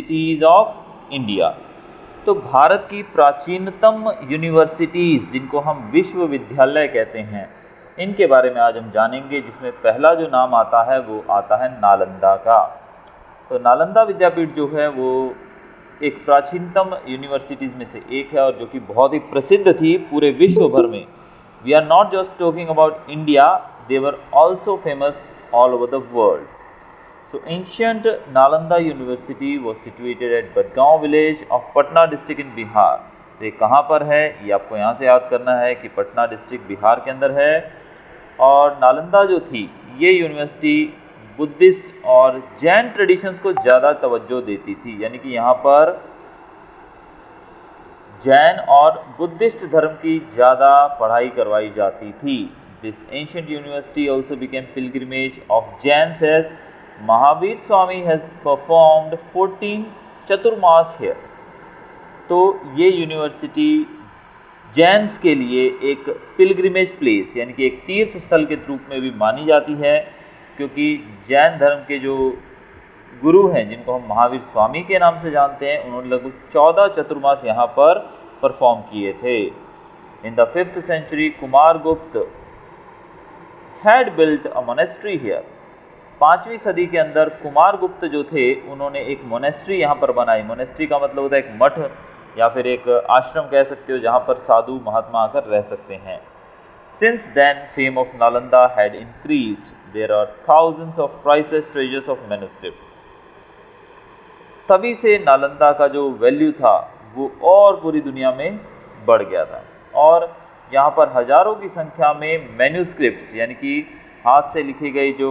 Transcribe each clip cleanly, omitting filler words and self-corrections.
Universities of India. तो भारत की प्राचीनतम यूनिवर्सिटीज़ जिनको हम विश्वविद्यालय कहते हैं, इनके बारे में आज हम जानेंगे, जिसमें पहला जो नाम आता है वो आता है नालंदा का। तो नालंदा विद्यापीठ जो है वो एक प्राचीनतम यूनिवर्सिटीज़ में से एक है और जो कि बहुत ही प्रसिद्ध थी पूरे विश्व भर में। We are not just talking about India, they were also famous all over the world. So ancient Nalanda University was situated at Badgaon village of Patna district in Bihar. तो ये कहाँ पर है, ये आपको यहाँ से याद करना है कि पटना डिस्ट्रिक्ट बिहार के अंदर है। और नालंदा जो थी ये यूनिवर्सिटी बुद्धिस्ट और जैन ट्रेडिशंस को ज़्यादा तवज्जो देती थी, यानी कि यहाँ पर जैन और बुद्धिस्ट धर्म की ज़्यादा पढ़ाई करवाई जाती थी। This ancient university also became pilgrimage of Jains as Mahavir Swami has performed 14 Chaturmas here. तो ये यूनिवर्सिटी जैन्स के लिए एक पिलग्रिमेज प्लेस यानी कि एक तीर्थ स्थल के रूप में भी मानी जाती है, क्योंकि जैन धर्म के जो गुरु हैं जिनको हम महावीर स्वामी के नाम से जानते हैं, उन्होंने लगभग 14 चतुर्मास यहाँ पर परफॉर्म किए थे। In the 5th century Kumaragupta had built a monastery here. 5वीं सदी के अंदर कुमारगुप्त जो थे उन्होंने एक मोनेस्ट्री यहाँ पर बनाई। मोनेस्ट्री का मतलब होता है एक मठ या फिर एक आश्रम कह सकते हो, जहाँ पर साधु महात्मा आकर रह सकते हैं। Since then fame of Nalanda had increased. There are thousands of priceless treasures of manuscript. तभी से नालंदा का जो वैल्यू था वो और पूरी दुनिया में बढ़ गया था, और यहाँ पर हज़ारों की संख्या में मैन्यूस्क्रिप्ट्स यानी कि हाथ से लिखी गई जो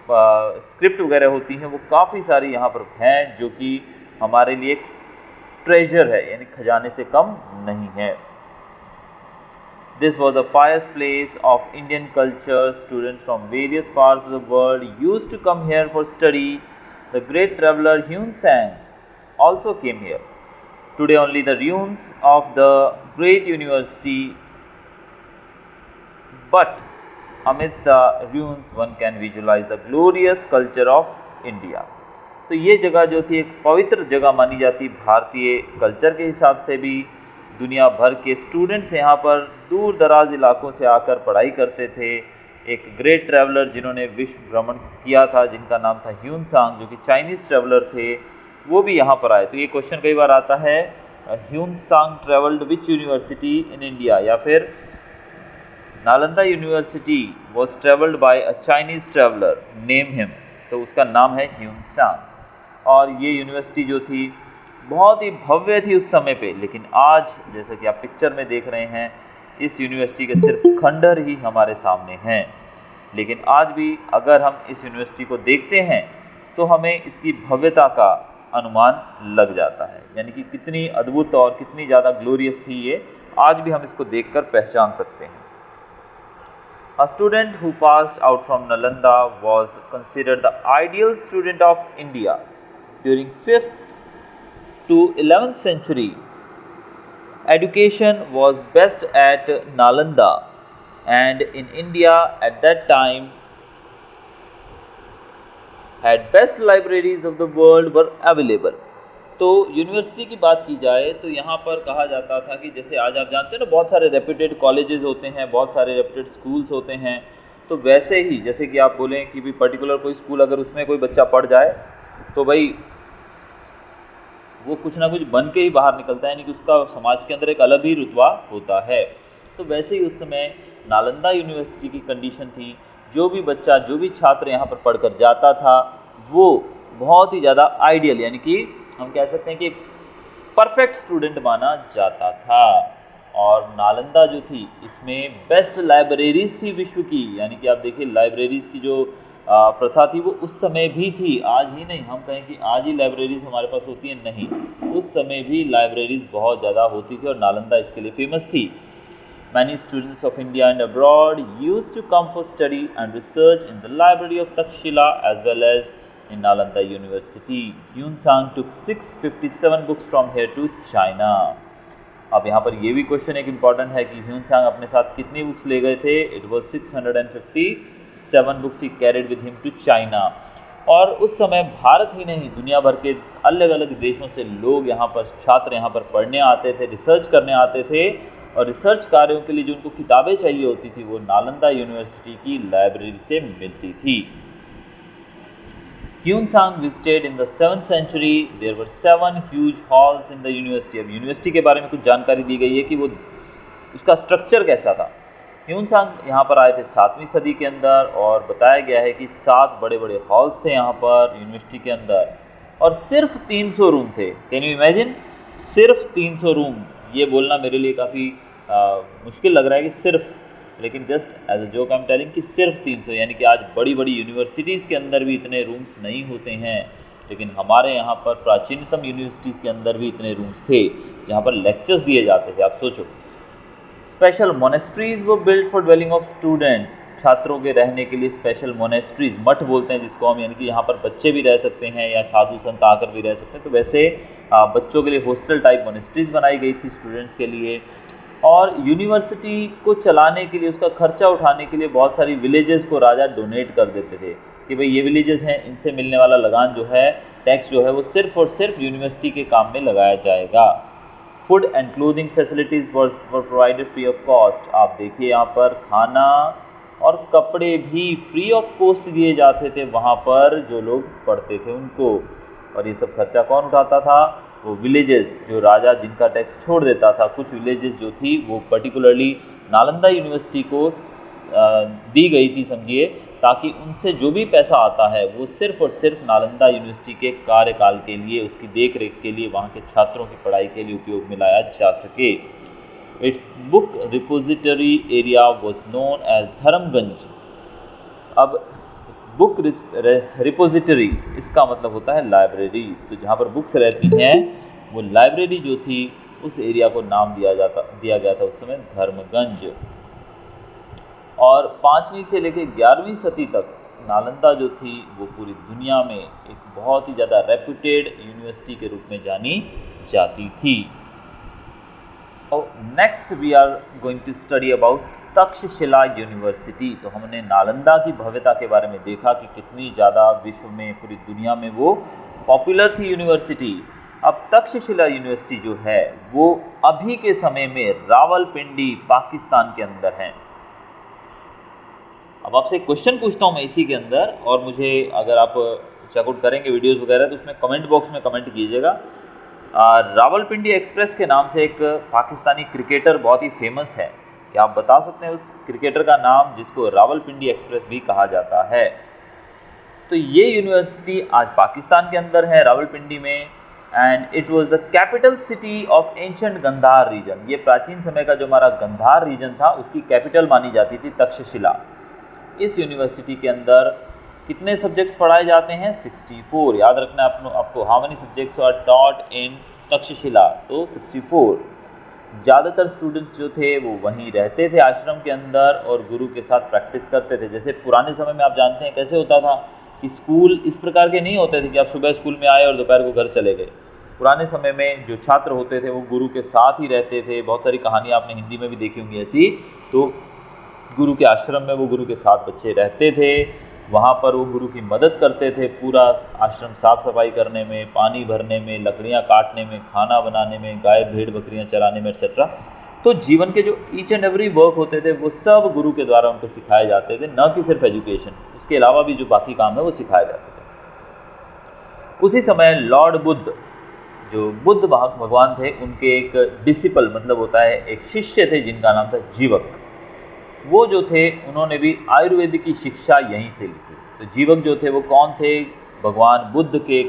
स्क्रिप्ट वगैरह होती हैं वो काफ़ी सारी यहाँ पर हैं, जो कि हमारे लिए एक ट्रेजर है, यानी खजाने से कम नहीं है। This was a pious place of Indian culture. Students from various parts of the world used to come here for study. The great traveller Hiuen Tsang also came here. Today only the ruins of the great university, but amidst the ruins one can visualize the glorious culture of India. तो ये जगह जो थी एक पवित्र जगह मानी जाती, भारतीय कल्चर के हिसाब से भी। दुनिया भर के स्टूडेंट्स यहाँ पर दूर दराज इलाकों से आकर पढ़ाई करते थे। एक ग्रेट ट्रैवलर जिन्होंने विश्व भ्रमण किया था, जिनका नाम था ह्यून सांग, जो कि चाइनीज़ ट्रैवलर थे, वो भी यहाँ पर आए। तो ये क्वेश्चन कई बार आता है, ह्यून सांग travelled which university in India, या फिर Nalanda university was travelled by a Chinese traveller, name him. तो उसका नाम है ह्यून सांग। और ये यूनिवर्सिटी जो थी बहुत ही भव्य थी उस समय पे, लेकिन आज जैसे कि आप पिक्चर में देख रहे हैं, इस यूनिवर्सिटी के सिर्फ खंडहर ही हमारे सामने हैं। लेकिन आज भी अगर हम इस यूनिवर्सिटी को देखते हैं तो हमें इसकी भव्यता का अनुमान लग जाता है, यानी कि कितनी अद्भुत और कितनी ज़्यादा ग्लोरियस थी ये, आज भी हम इसको देखकर पहचान सकते हैं। A student who passed out from Nalanda was considered the ideal student of India. During 5th to 11th century, education was best at Nalanda, and in India at that time had best libraries of the world were available. तो university की बात की जाए तो यहाँ पर कहा जाता था कि जैसे आज आप जानते हैं ना, बहुत सारे रेप्यूटेड कॉलेजेस होते हैं, बहुत सारे रेप्यूटेड स्कूल्स होते हैं, तो वैसे ही जैसे कि आप बोलें कि भी पर्टिकुलर कोई स्कूल अगर उसमें कोई बच्चा पढ़ जाए तो भाई वो कुछ ना कुछ बन के ही बाहर निकलता है, यानी कि उसका समाज के अंदर एक अलग ही रुतबा होता है। तो वैसे ही उस समय नालंदा यूनिवर्सिटी की कंडीशन थी, जो भी बच्चा, जो भी छात्र यहाँ पर पढ़कर जाता था वो बहुत ही ज़्यादा आइडियल, यानी कि हम कह सकते हैं कि एक परफेक्ट स्टूडेंट माना जाता था। और नालंदा जो थी इसमें बेस्ट लाइब्रेरीज़ थी विश्व की, यानी कि आप देखिए लाइब्रेरीज़ की जो प्रथा थी वो उस समय भी थी, आज ही नहीं। हम कहें कि आज ही लाइब्रेरीज़ हमारे पास होती हैं, नहीं, उस समय भी लाइब्रेरीज़ बहुत ज़्यादा होती थी और नालंदा इसके लिए फेमस थी। Many students of India and abroad used to come for study and research in the library of Takshila as well as in Nalanda University. Hyun Sang took 657 books from here to China. अब यहाँ पर ये भी question एक important है कि Hyun सांग अपने साथ कितनी बुक्स ले गए थे। इट वॉज 657 बुक्स ही carried with him to China. और उस समय भारत ही नहीं दुनिया भर के अलग अलग देशों से लोग यहाँ पर, छात्र यहाँ पर पढ़ने आते थे, रिसर्च करने आते थे, और रिसर्च कार्यों के लिए जो उनको किताबें चाहिए होती थी वो नालंदा यूनिवर्सिटी की लाइब्रेरी से मिलती थी। Hyeonsang visited in the 7th century. There were 7 huge halls in the university. अब यूनिवर्सिटी के बारे में कुछ जानकारी दी गई है कि वो उसका स्ट्रक्चर कैसा था। ह्यूनसांग यहाँ पर आए थे 7वीं सदी के अंदर, और बताया गया है कि 7 बड़े बड़े हॉल्स थे यहाँ पर यूनिवर्सिटी के अंदर, और सिर्फ 300 रूम थे। कैन यू इमेजिन, सिर्फ 300 रूम। ये बोलना मेरे लिए काफ़ी मुश्किल लग रहा है कि सिर्फ, लेकिन just as a joke I am telling कि सिर्फ 300, यानी कि आज बड़ी बड़ी यूनिवर्सिटीज़ के अंदर भी इतने रूम्स नहीं होते हैं, लेकिन हमारे यहाँ पर प्राचीनतम यूनिवर्सिटीज़ के अंदर भी इतने रूम्स थे जहाँ पर लेक्चर्स दिए जाते थे। आप सोचो, स्पेशल मोनेस्ट्रीज वो build for dwelling of students, छात्रों के रहने के लिए स्पेशल मोनेस्ट्रीज, मठ बोलते हैं जिसको हम, यानी कि यहाँ पर बच्चे भी रह सकते हैं या साधु संत आकर भी रह सकते हैं। तो वैसे बच्चों के लिए हॉस्टल टाइप मोनेस्ट्रीज बनाई गई थी स्टूडेंट्स के लिए। और यूनिवर्सिटी को चलाने के लिए, उसका खर्चा उठाने के लिए बहुत सारी विलेजेस को राजा डोनेट कर देते थे कि भाई ये विलेजेस हैं, इनसे मिलने वाला लगान जो है, टैक्स जो है, वो सिर्फ और सिर्फ यूनिवर्सिटी के काम में लगाया जाएगा। Food and clothing facilities were provided free of cost. आप देखिए यहाँ पर खाना और कपड़े भी फ्री ऑफ कॉस्ट दिए जाते थे वहाँ पर जो लोग पढ़ते थे उनको। और ये सब खर्चा कौन उठाता था? वो विलेजेस, जो राजा जिनका टैक्स छोड़ देता था। कुछ विलेजेस जो थी वो पर्टिकुलरली नालंदा यूनिवर्सिटी को दी गई थी, समझिए, ताकि उनसे जो भी पैसा आता है वो सिर्फ और सिर्फ नालंदा यूनिवर्सिटी के कार्यकाल के लिए, उसकी देख रेख के लिए, वहाँ के छात्रों की पढ़ाई के लिए उपयोग में लाया जा सके। Its book repository area was known as Dharmaganj. अब बुक रिपोजिटरी, इसका मतलब होता है लाइब्रेरी। तो जहाँ पर बुक्स रहती हैं वो लाइब्रेरी जो थी, उस एरिया को नाम दिया गया था उस समय धर्मगंज। और 5वीं से लेकर 11वीं सदी तक नालंदा जो थी वो पूरी दुनिया में एक बहुत ही ज़्यादा रेप्यूटेड यूनिवर्सिटी के रूप में जानी जाती थी। Next we are going to study about Takshashila university. तो हमने नालंदा की भव्यता के बारे में देखा कि कितनी ज़्यादा विश्व में, पूरी दुनिया में वो पॉपुलर थी यूनिवर्सिटी। अब तक्षशिला यूनिवर्सिटी जो है वो अभी के समय में रावलपिंडी पाकिस्तान के अंदर है। अब आपसे एक क्वेश्चन पूछता हूँ मैं इसी के अंदर, और मुझे अगर आप चेकआउट करेंगे वीडियोस वगैरह तो उसमें कमेंट बॉक्स में कमेंट कीजिएगा। रावलपिंडी एक्सप्रेस के नाम से एक पाकिस्तानी क्रिकेटर बहुत ही फेमस है। क्या आप बता सकते हैं उस क्रिकेटर का नाम जिसको रावलपिंडी एक्सप्रेस भी कहा जाता है? तो ये यूनिवर्सिटी आज पाकिस्तान के अंदर है, रावलपिंडी में, and it was the capital city of ancient Gandhara region. ये प्राचीन समय का जो हमारा गंधार रीजन था उसकी कैपिटल मानी जाती थी तक्षशिला। इस यूनिवर्सिटी के अंदर कितने सब्जेक्ट्स पढ़ाए जाते हैं? 64। याद रखना आपको, how many subjects are taught in Takshashila? तो 64। ज़्यादातर स्टूडेंट्स जो थे वो वहीं रहते थे आश्रम के अंदर और गुरु के साथ प्रैक्टिस करते थे। जैसे पुराने समय में आप जानते हैं कैसे होता था कि स्कूल इस प्रकार के नहीं होते थे कि आप सुबह स्कूल में आए और दोपहर को घर चले गए। पुराने समय में जो छात्र होते थे वो गुरु के साथ ही रहते थे। बहुत सारी कहानियाँ आपने हिंदी में भी देखी होंगी ऐसी। तो गुरु के आश्रम में वो गुरु के साथ बच्चे रहते थे, वहाँ पर वो गुरु की मदद करते थे, पूरा आश्रम साफ सफाई करने में, पानी भरने में, लकड़ियाँ काटने में, खाना बनाने में, गाय भेड़ बकरियाँ चलाने में, एक्सेट्रा। तो जीवन के जो ईच एंड एवरी वर्क होते थे वो सब गुरु के द्वारा उनको सिखाए जाते थे, न कि सिर्फ एजुकेशन, उसके अलावा भी जो बाकी काम है वो सिखाए जाते थे। उसी समय लॉर्ड बुद्ध, जो बुद्ध भगवान थे, उनके एक डिसिपल, मतलब होता है एक शिष्य थे जिनका नाम था जीवक। वो जो थे उन्होंने भी आयुर्वेद की शिक्षा यहीं से ली थी। तो जीवक जो थे वो कौन थे? भगवान बुद्ध के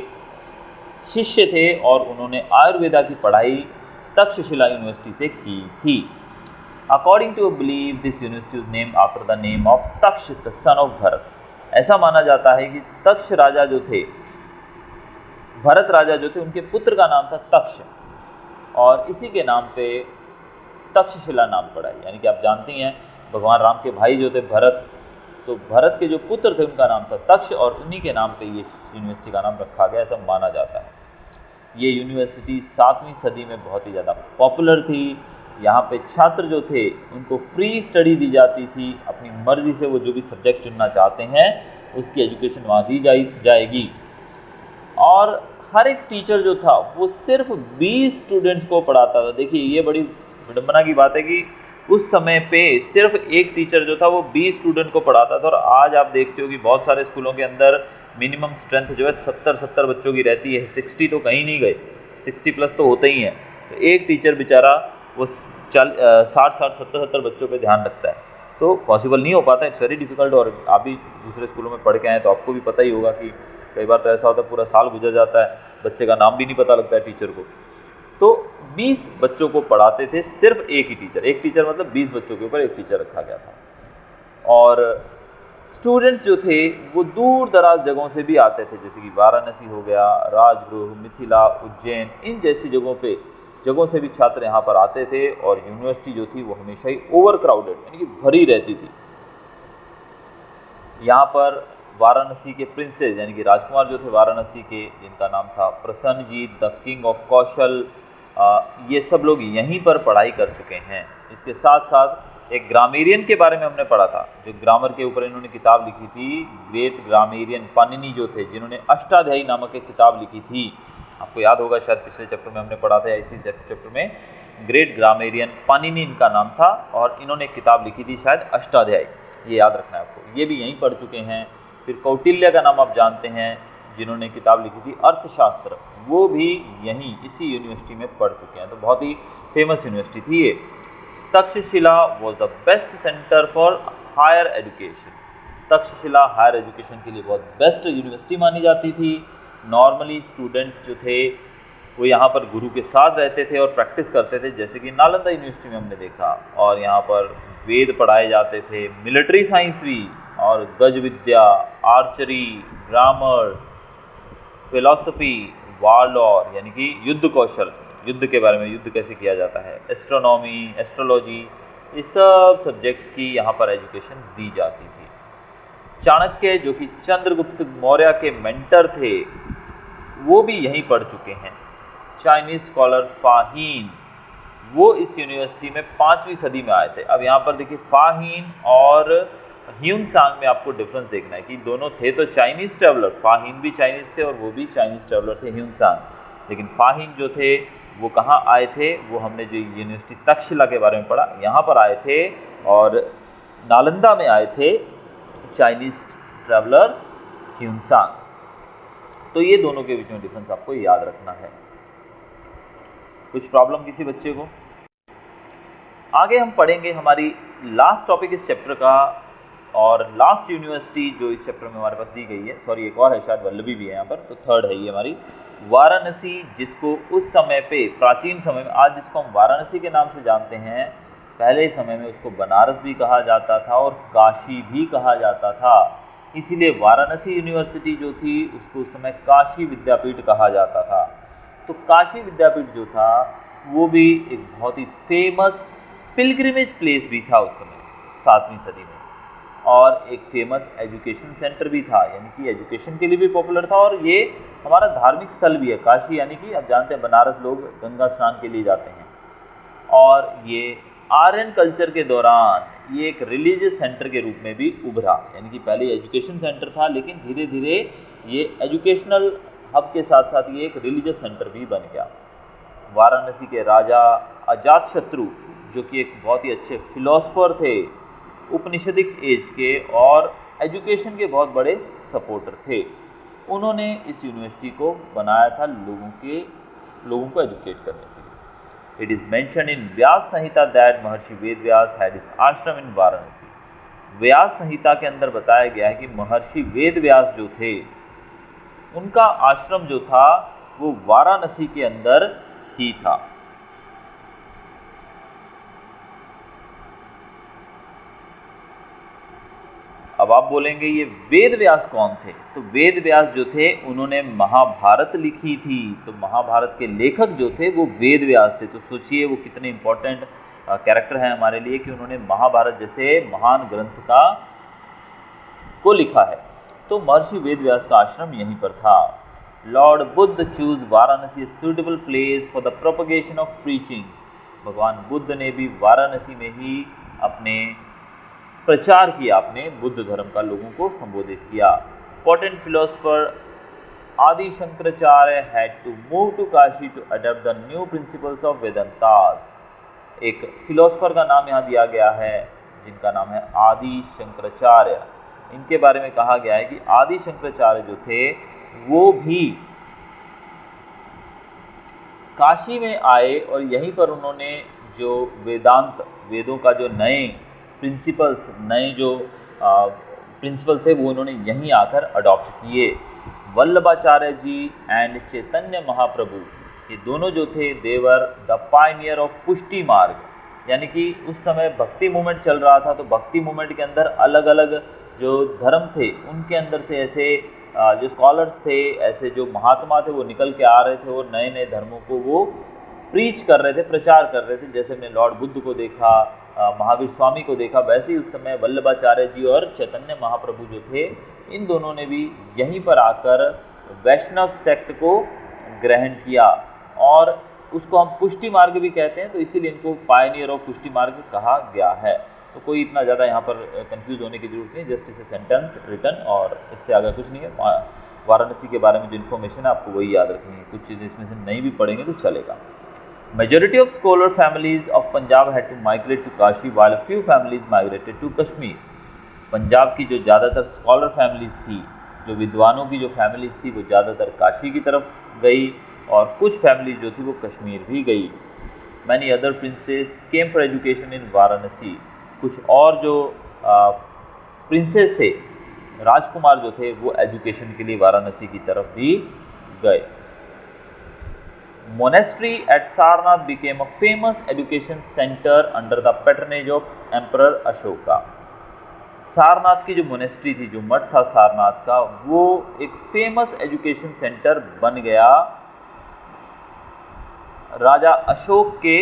शिष्य थे और उन्होंने आयुर्वेदा की पढ़ाई तक्षशिला यूनिवर्सिटी से की थी। According to believe this university was named after the name of Taksha, the son of Bharat. ऐसा माना जाता है कि तक्ष राजा जो थे, भरत राजा जो थे, उनके पुत्र का नाम था तक्ष, और इसी के नाम पे तक्षशिला नाम पड़ा है। यानी कि आप जानती हैं भगवान राम के भाई जो थे भरत, तो भरत के जो पुत्र थे उनका नाम था तक्ष, और उन्हीं के नाम पे ये यूनिवर्सिटी का नाम रखा गया, ऐसा माना जाता है। ये यूनिवर्सिटी 7वीं सदी में बहुत ही ज़्यादा पॉपुलर थी। यहाँ पे छात्र जो थे उनको फ्री स्टडी दी जाती थी, अपनी मर्जी से वो जो भी सब्जेक्ट चुनना चाहते हैं उसकी एजुकेशन वहाँ दी जाएगी। और हर एक टीचर जो था वो सिर्फ 20 स्टूडेंट्स को पढ़ाता था। देखिए ये बड़ी विडंबना की बात है कि उस समय पे सिर्फ एक टीचर जो था वो 20 स्टूडेंट को पढ़ाता था। और आज आप देखते हो कि बहुत सारे स्कूलों के अंदर मिनिमम स्ट्रेंथ जो है 70 बच्चों की रहती है। 60 तो कहीं नहीं गए, 60 प्लस तो होते ही हैं। तो एक टीचर बेचारा वो 60 70 बच्चों पे ध्यान रखता है, तो पॉसिबल नहीं हो पाता, इट्स वेरी डिफिकल्ट। और आप भी दूसरे स्कूलों में पढ़ के आए तो आपको भी पता ही होगा कि कई बार तो ऐसा होता है पूरा साल गुजर जाता है, बच्चे का नाम भी नहीं पता लगता है टीचर को। तो 20 बच्चों को पढ़ाते थे सिर्फ एक ही टीचर। एक टीचर मतलब 20 बच्चों के ऊपर एक टीचर रखा गया था। और स्टूडेंट्स जो थे वो दूर दराज जगहों से भी आते थे, जैसे कि वाराणसी हो गया, राजगृह, मिथिला, उज्जैन, इन जैसी जगहों से भी छात्र यहाँ पर आते थे। और यूनिवर्सिटी जो थी वो हमेशा ही ओवर क्राउडेड यानी कि भरी रहती थी। यहाँ पर वाराणसी के प्रिंसेस यानी कि राजकुमार जो थे वाराणसी के, जिनका नाम था प्रसन्नजीत, द किंग ऑफ कौशल, ये सब लोग यहीं पर पढ़ाई कर चुके हैं। इसके साथ साथ एक ग्रामेरियन के बारे में हमने पढ़ा था, जो ग्रामर के ऊपर इन्होंने किताब लिखी थी, ग्रेट ग्रामेरियन पाणिनि जो थे, जिन्होंने अष्टाध्यायी नामक एक किताब लिखी थी। आपको याद होगा शायद पिछले चैप्टर में हमने पढ़ा था, इसी चैप्टर में ग्रेट ग्रामेरियन पाणिनि इनका नाम था। और इन्होंने एक किताब लिखी थी शायद अष्टाध्यायी, ये याद रखना है आपको। ये भी यहीं पढ़ चुके हैं। फिर कौटिल्य का नाम आप जानते हैं, जिन्होंने किताब लिखी थी अर्थशास्त्र, वो भी यहीं इसी यूनिवर्सिटी में पढ़ चुके हैं। तो बहुत ही फेमस यूनिवर्सिटी थी ये। Taxila was the best centre for higher education. Taxila higher education के लिए बहुत बेस्ट यूनिवर्सिटी मानी जाती थी। नॉर्मली स्टूडेंट्स जो थे वो यहाँ पर गुरु के साथ रहते थे और प्रैक्टिस करते थे, जैसे कि नालंदा यूनिवर्सिटी में हमने देखा। और यहाँ पर वेद पढ़ाए जाते थे, मिलिट्री साइंस भी, और गज विद्या, आर्चरी, ग्रामर, फिलॉसफी, वार लॉ यानी कि युद्ध कौशल, युद्ध के बारे में, युद्ध कैसे किया जाता है, एस्ट्रोनॉमी, एस्ट्रोलॉजी, ये सब सब्जेक्ट्स की यहाँ पर एजुकेशन दी जाती थी। चाणक्य जो कि चंद्रगुप्त मौर्य के मेंटर थे, वो भी यहीं पढ़ चुके हैं। चाइनीज स्कॉलर फाहीन, वो इस यूनिवर्सिटी में 5वीं सदी में आए थे। अब यहाँ पर देखिए फाहीन और ह्यूनसांग में आपको डिफरेंस देखना है कि दोनों थे तो चाइनीज़ ट्रैवलर, फाहीन भी चाइनीज़ थे और वो भी चाइनीज़ ट्रैवलर थे ह्यूनसांग। लेकिन फाहीन जो थे वो कहाँ आए थे, वो हमने जो यूनिवर्सिटी तक्षशिला के बारे में पढ़ा, यहाँ पर आए थे। और नालंदा में आए थे चाइनीज़ ट्रैवलर ह्यूनसांग। तो ये दोनों के बीच में डिफरेंस आपको याद रखना है। कुछ प्रॉब्लम किसी बच्चे को? आगे हम पढ़ेंगे हमारी लास्ट टॉपिक इस चैप्टर का, और लास्ट यूनिवर्सिटी जो इस चैप्टर में हमारे पास दी गई है, सॉरी एक और है, शायद वल्लभी भी है यहाँ पर, तो थर्ड है ये हमारी वाराणसी, जिसको उस समय पे प्राचीन समय में, आज जिसको हम वाराणसी के नाम से जानते हैं, पहले समय में उसको बनारस भी कहा जाता था और काशी भी कहा जाता था। इसीलिए वाराणसी यूनिवर्सिटी जो थी उसको उस समय काशी विद्यापीठ कहा जाता था। तो काशी विद्यापीठ जो था वो भी एक बहुत ही फेमस पिलग्रिमेज प्लेस भी था उस समय 7वीं सदी में, और एक फेमस एजुकेशन सेंटर भी था, यानी कि एजुकेशन के लिए भी पॉपुलर था। और ये हमारा धार्मिक स्थल भी है काशी, यानी कि आप जानते हैं बनारस लोग गंगा स्नान के लिए जाते हैं। और ये आर्यन कल्चर के दौरान ये एक रिलीजियस सेंटर के रूप में भी उभरा, यानी कि पहले एजुकेशन सेंटर था, लेकिन धीरे धीरे ये एजुकेशनल हब के साथ साथ ये एक रिलीजियस सेंटर भी बन गया। वाराणसी के राजा अजातशत्रु, जो कि एक बहुत ही अच्छे फिलोसफर थे, उपनिषदिक एज के, और एजुकेशन के बहुत बड़े सपोर्टर थे, उन्होंने इस यूनिवर्सिटी को बनाया था लोगों को एजुकेट करने के लिए। It is mention in Vyas Samhita that Maharshi Ved Vyas had his आश्रम इन वाराणसी। व्यास संहिता के अंदर बताया गया है कि महर्षि वेद व्यास जो थे उनका आश्रम जो था वो वाराणसी के अंदर ही था। अब आप बोलेंगे ये वेद व्यास कौन थे? तो वेद व्यास जो थे उन्होंने महाभारत लिखी थी, तो महाभारत के लेखक जो थे वो वेद व्यास थे। तो सोचिए वो कितने इम्पोर्टेंट कैरेक्टर हैं हमारे लिए कि उन्होंने महाभारत जैसे महान ग्रंथ को लिखा है। तो महर्षि वेद व्यास का आश्रम यहीं पर था। Lord Buddha choose Varanasi suitable place for the propagation of preachings. भगवान बुद्ध ने भी वाराणसी में ही अपने प्रचार किया, आपने बुद्ध धर्म का लोगों को संबोधित किया। Important philosopher Adi Shankaracharya had to move to Kashi to adopt the new principles of Vedantas. एक फिलोसफर का नाम यहाँ दिया गया है जिनका नाम है आदि शंकराचार्य। इनके बारे में कहा गया है कि आदि शंकराचार्य जो थे वो भी काशी में आए और यहीं पर उन्होंने जो वेदों का जो नए प्रिंसिपल्स, नए जो प्रिंसिपल थे वो उन्होंने यहीं आकर अडॉप्ट किए। वल्लभाचार्य जी एंड चैतन्य महाप्रभु, ये दोनों जो थे देवर द पायनियर ऑफ पुष्टि मार्ग, यानी कि उस समय भक्ति मूवमेंट चल रहा था, तो भक्ति मूवमेंट के अंदर अलग अलग जो धर्म थे उनके अंदर से ऐसे जो स्कॉलर्स थे, ऐसे जो महात्मा थे वो निकल के आ रहे थे और नए नए धर्मों को वो प्रीच कर रहे थे, प्रचार कर रहे थे। जैसे हमने लॉर्ड बुद्ध को देखा, महावीर स्वामी को देखा, वैसे ही उस समय वल्लभाचार्य जी और चैतन्य महाप्रभु जो थे इन दोनों ने भी यहीं पर आकर वैष्णव सेक्ट को ग्रहण किया और उसको हम पुष्टि मार्ग भी कहते हैं, तो इसीलिए इनको पायनियर ऑफ पुष्टि मार्ग कहा गया है। तो कोई इतना ज़्यादा यहाँ पर कंफ्यूज होने की जरूरत नहीं, जस्ट इस सेंटेंस रिटर्न और इससे आगे कुछ नहीं है। वाराणसी के बारे में जो इन्फॉर्मेशन है आपको वही याद रखनी है, कुछ चीज़ें इसमें से नहीं भी पढ़ेंगे तो चलेगा। Majority of scholar families of Punjab had to migrate to Kashi while a few families migrated to Kashmir। Punjab की जो ज़्यादातर स्कॉलर फैमिलीज थी, जो विद्वानों की जो फैमिलीज थी वो ज़्यादातर काशी की तरफ गई और कुछ फैमिलीज जो थी वो कश्मीर भी गई। Many other princes came for education in Varanasi. कुछ और जो प्रिंसेस थे, राजकुमार जो थे वो एजुकेशन के लिए वाराणसी की तरफ भी गए। Monastery at Sarnath became a famous education center under the patronage of Emperor Ashoka। Sarnath की जो मोनेस्ट्री थी, जो मठ था सारनाथ का, वो एक फेमस एजुकेशन सेंटर बन गया राजा अशोक के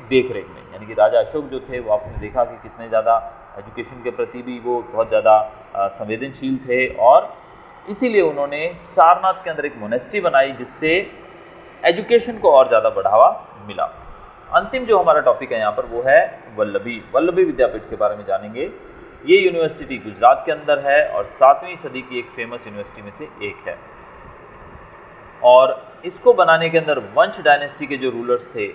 देखरेख में। यानी कि राजा अशोक जो थे वो आपने देखा कि कितने ज़्यादा एजुकेशन के प्रति भी वो बहुत ज़्यादा संवेदनशील थे और इसीलिए उन्होंने सारनाथ के अंदर एक मोनेस्ट्री बनाई जिससे एजुकेशन को और ज़्यादा बढ़ावा मिला। अंतिम जो हमारा टॉपिक है यहाँ पर वो है वल्लभी विद्यापीठ के बारे में जानेंगे। ये यूनिवर्सिटी गुजरात के अंदर है और 7वीं सदी की एक फेमस यूनिवर्सिटी में से एक है और इसको बनाने के अंदर वंश डायनेस्टी के जो रूलर्स थे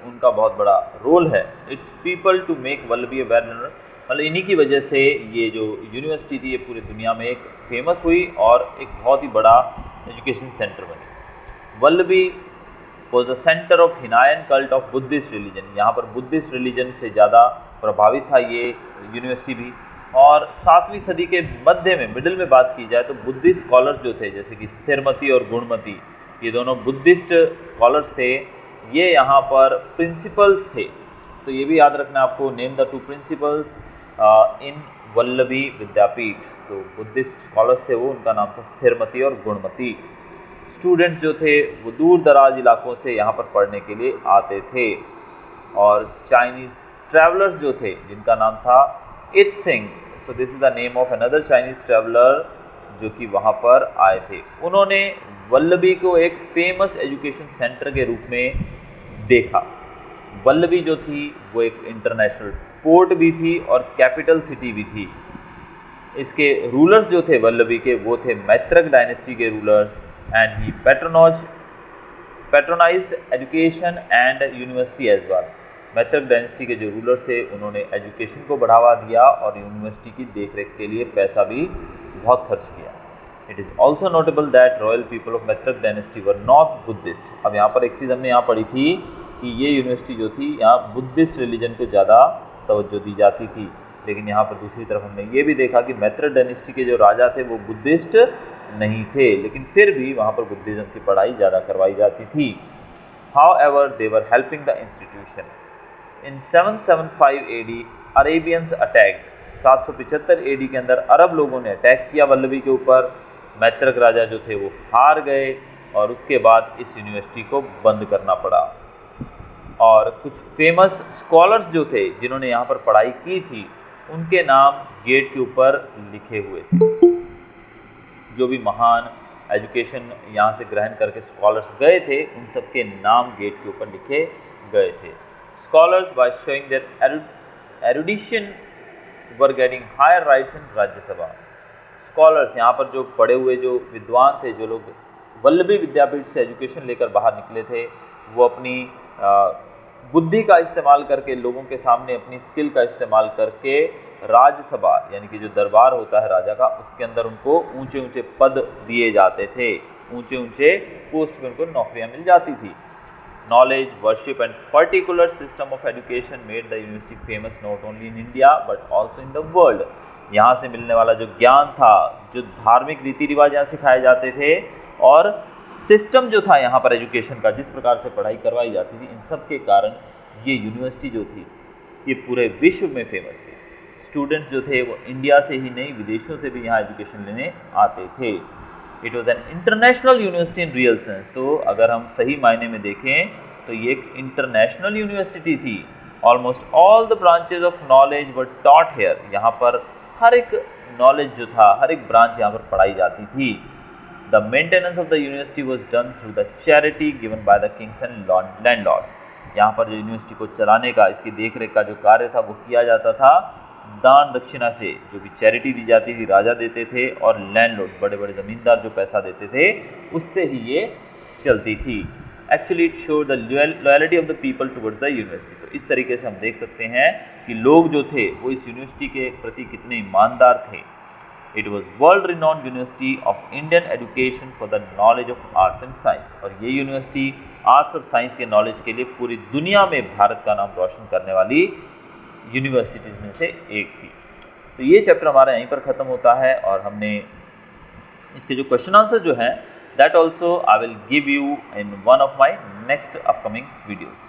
उनका बहुत बड़ा रोल है। Its people to make Vallabhi a well known, मतलब इन्हीं की वजह से ये जो यूनिवर्सिटी थी ये पूरी दुनिया में एक फेमस हुई और एक बहुत ही बड़ा एजुकेशन सेंटर बनी। Vallabhi was the centre of Hinayana cult of Buddhist religion. यहाँ पर बुद्धिस्ट रिलीजन से ज़्यादा प्रभावित था ये यूनिवर्सिटी भी। और 7वीं सदी के मध्य में, मिडिल में बात की जाए तो बुद्धिस्ट स्कॉलर्स जो थे, जैसे कि स्थिरमती और गुणमती, ये दोनों बुद्धिस्ट स्कॉलर्स थे, ये यहाँ पर प्रिंसिपल्स थे। तो ये भी याद रखना आपको, name the 2 principals in Vallabhi Vidyapeeth. तो बुद्धिस्ट स्कॉलर्स थे वो, उनका नाम था स्थिरमती और गुणमती। स्टूडेंट्स जो थे वो दूर दराज इलाकों से यहाँ पर पढ़ने के लिए आते थे और चाइनीज़ ट्रैवलर्स जो थे जिनका नाम था Itsing, so this is the name of another Chinese traveller जो कि वहाँ पर आए थे। उन्होंने वल्लभी को एक फेमस एजुकेशन सेंटर के रूप में देखा। वल्लभी जो थी वो एक इंटरनेशनल पोर्ट भी थी और कैपिटल सिटी भी थी। इसके रूलर्स जो थे वल्लभी के वो थे मैत्रक डायनेस्टी के rulers and he patronised education and university as well. Maitraka dynasty के जो रूलर्स थे उन्होंने एजुकेशन को बढ़ावा दिया और यूनिवर्सिटी की देखरेख के लिए पैसा भी बहुत खर्च किया। It is also notable that royal people of Maitraka dynasty were not Buddhist. अब यहाँ पर एक चीज़ हमने यहाँ पढ़ी थी कि ये यूनिवर्सिटी जो थी यहाँ बुद्धिस्ट रिलीजन को ज़्यादा तवज्जो दी जाती थी, लेकिन यहाँ पर दूसरी तरफ हमने ये भी देखा कि मैत्रक डायनेस्टी के जो राजा थे वो बुद्धिस्ट नहीं थे, लेकिन फिर भी वहाँ पर बुद्धिज़्म की पढ़ाई ज़्यादा करवाई जाती थी। However they were helping the institution. In 775 AD Arabians attacked. 775 AD के अंदर अरब लोगों ने अटैक किया वल्लभी के ऊपर। मैत्रक राजा जो थे वो हार गए और उसके बाद इस यूनिवर्सिटी को बंद करना पड़ा और कुछ फेमस स्कॉलर्स जो थे जिन्होंने यहाँ पर पढ़ाई की थी उनके नाम गेट के ऊपर लिखे हुए थे। जो भी महान एजुकेशन यहाँ से ग्रहण करके स्कॉलर्स गए थे उन सब के नाम गेट के ऊपर लिखे गए थे। Scholars by showing their erudition were getting higher rights in Rajya Sabha. Scholars, यहाँ पर जो पढ़े हुए जो विद्वान थे, जो लोग वल्लभी विद्यापीठ से एजुकेशन लेकर बाहर निकले थे, वो अपनी बुद्धि का इस्तेमाल करके, लोगों के सामने अपनी स्किल का इस्तेमाल करके राज्यसभा यानी कि जो दरबार होता है राजा का, उसके अंदर उनको ऊंचे ऊंचे पद दिए जाते थे, ऊंचे ऊंचे पोस्ट पे उनको नौकरियां मिल जाती थी। Knowledge, worship and particular system of education made the university famous not only in India but also in the world. यहाँ से मिलने वाला जो ज्ञान था, जो धार्मिक रीति रिवाज यहाँ सिखाए जाते थे, और सिस्टम जो था यहाँ पर एजुकेशन का, जिस प्रकार से पढ़ाई करवाई जाती थी, इन सब के कारण ये यूनिवर्सिटी जो थी ये पूरे विश्व में फेमस थी। स्टूडेंट्स जो थे वो इंडिया से ही नहीं, विदेशों से भी यहाँ एजुकेशन लेने आते थे। It was an international university in real sense. तो अगर हम सही मायने में देखें तो ये एक इंटरनेशनल यूनिवर्सिटी थी। Almost all the branches of knowledge were taught here. यहाँ पर हर एक नॉलेज जो था, हर एक ब्रांच यहाँ पर पढ़ाई जाती थी। The maintenance of the university was done through the charity given by the Kings and landlords. यहाँ पर जो यूनिवर्सिटी को चलाने का, इसकी देखरेख का जो कार्य था वो किया जाता था दान दक्षिणा से, जो भी चैरिटी दी जाती थी राजा देते थे, और लैंडलॉर्ड बड़े बड़े ज़मींदार जो पैसा देते थे उससे ही ये चलती थी। Actually it showed the loyalty of the people towards the university. तो इस तरीके से हम देख सकते हैं कि लोग जो थे वो इस यूनिवर्सिटी के प्रति कितने ईमानदार थे। It was world renowned university of Indian education for the knowledge of arts and science. और ये यूनिवर्सिटी आर्ट्स और साइंस के नॉलेज के लिए पूरी दुनिया में भारत का नाम रोशन करने वाली यूनिवर्सिटीज़ में से एक थी। तो ये चैप्टर हमारा यहीं पर ख़त्म होता है, और हमने इसके जो क्वेश्चन आंसर जो हैं that also I will give you in one of my next upcoming videos.